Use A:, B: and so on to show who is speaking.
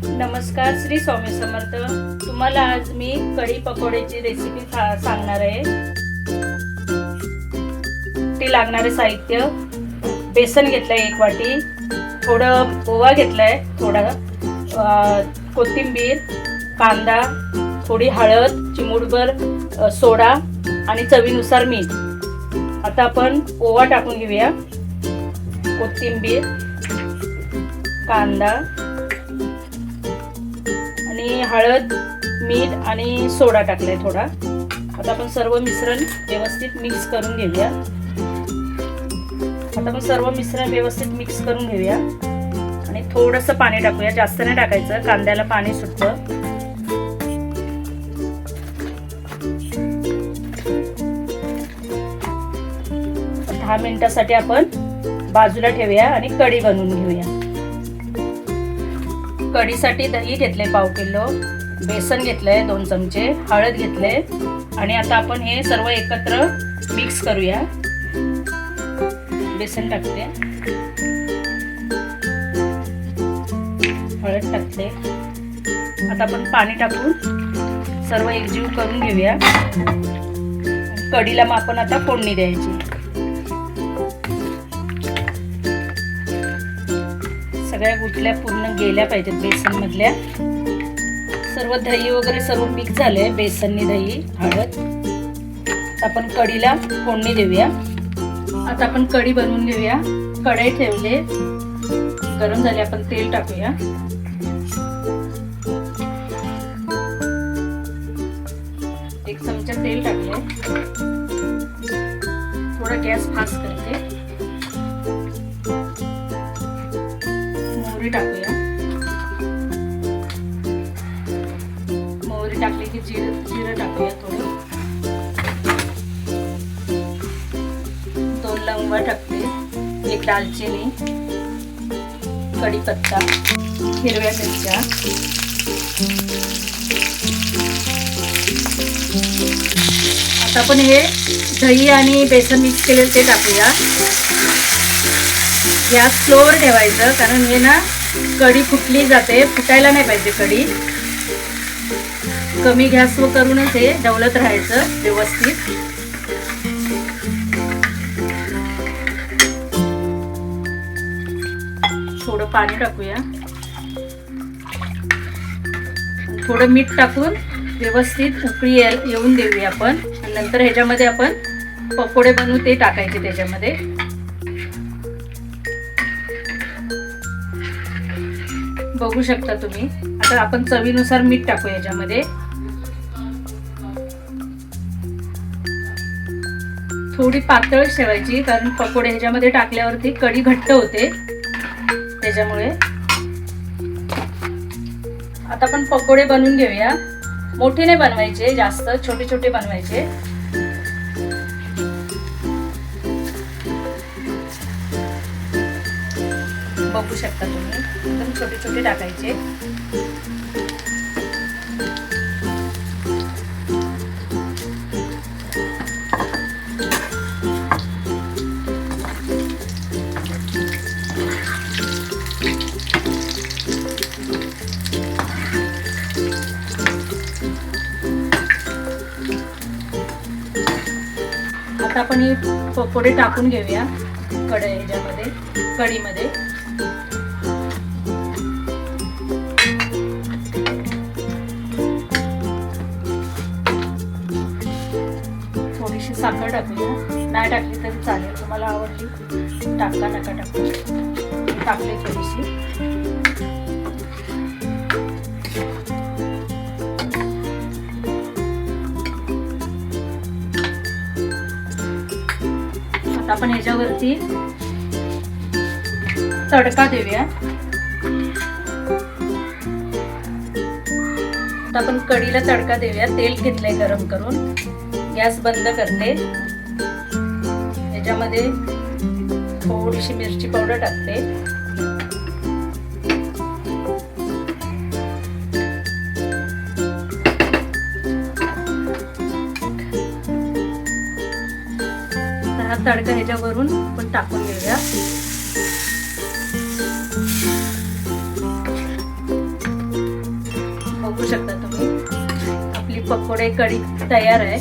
A: नमस्कार, श्री स्वामी समर्थ. तुम्हाला आज मी कढी पकोड्याची रेसिपी सांगणार आहे. ते लागणारे साहित्य: बेसन घेतलंय 1 वाटी, थोडं ओवा घेतलाय, थोडा कोथिंबीर, कांदा, थोडी हळद, चिमूटभर सोडा आणि चवीनुसार मीठ. आता आपण ओवा टाकून घेऊया, कोथिंबीर, कांदा आणि हळद, मीठ आणि सोडा टाकलाय थोडा. आता आपण सर्व मिश्रण व्यवस्थित मिक्स करून घेऊया. आणि थोडंसं पाणी टाकूया, जास्त नाही टाकायचं, कांद्याला पाणी सुटतं. दहा मिनिटासाठी आपण बाजूला ठेवूया आणि कढी बनवून घेऊया. कढीसाठी दही घेतले 1/2 किलो, बेसन घेतलंय 2 चमचे, हळद घेतले आणि आता आपण हे सर्व एकत्र मिक्स करूया. बेसन टाकते, हळद टाकते. आता आपण पाणी टाकून सर्व एकजीव करून घेऊया. कढीला मग आपण आता फोडणी द्यायची. सगळ्या गुठल्या पूर्ण गेल्या पाहिजेत बेसन मधल्या. सर्व दही वगैरे सर्व मिक्स झाले, बेसननी, दही, हळद. आपण कढीला फोडणी देऊया. आता आपण कढी बनवून घेऊया. कढई ठेवले, गरम झाले, आपण तेल टाकूया. एक चमचा तेल टाकले. थोडा गॅस फास्ट करते. मोहरी टाकूया. मोहरी टाकली की जिरं टाकूया थोडं. 2 लवंगा टाकते, 1 दालचिनी, कढीपत्ता, हिरव्या मिरच्या. आता आपण हे दही आणि बेसन मिक्स केलेलं ते टाकूया. गॅस स्लोवर ठेवायचं, कारण हे ना कढी फुटली जाते, फुटायला नाही पाहिजे कढी. कमी गॅसवर करूनच हे ढवळत राहायचं व्यवस्थित. थोडं पाणी टाकूया, थोडं मीठ टाकून व्यवस्थित उकळी येऊन देऊया आपण. आणि नंतर ह्याच्यामध्ये आपण पकोडे बनवू ते टाकायचे त्याच्यामध्ये. बघू शकता तुम्ही. आता आपण चवीनुसार मीठ टाकू याच्यामध्ये. थोडी पातळ ठेवायची, कारण पकोडे ह्याच्यामध्ये टाकल्यावरती कढी घट्ट होते त्याच्यामुळे. आता आपण पकोडे बनवून घेऊया. मोठे नाही बनवायचे, जास्त छोटे छोटे बनवायचे. बघू शकता तुम्ही, एकदम छोटे छोटे टाकायचे. आता आपण हे पकोडे टाकून घेऊया कढीमध्ये. थोडीशी साखर टाकूया, नाही टाकली तरी चालेल, तुम्हाला आवडली टाका, नका टाकू. टाकली थोडीशी. आता आपण ह्याच्यावरती तडका देऊया. आता आपण कढीला तडका देऊया. तेल घेतलंय गरम करून. गॅस बंद करते. याच्यामध्ये थोडीशी मिरची पावडर टाकते. हा तडका ह्याच्यावरून आपण टाकून घेऊया. बघू शकता तुम्ही आपली पकोडे कढी तयार आहे.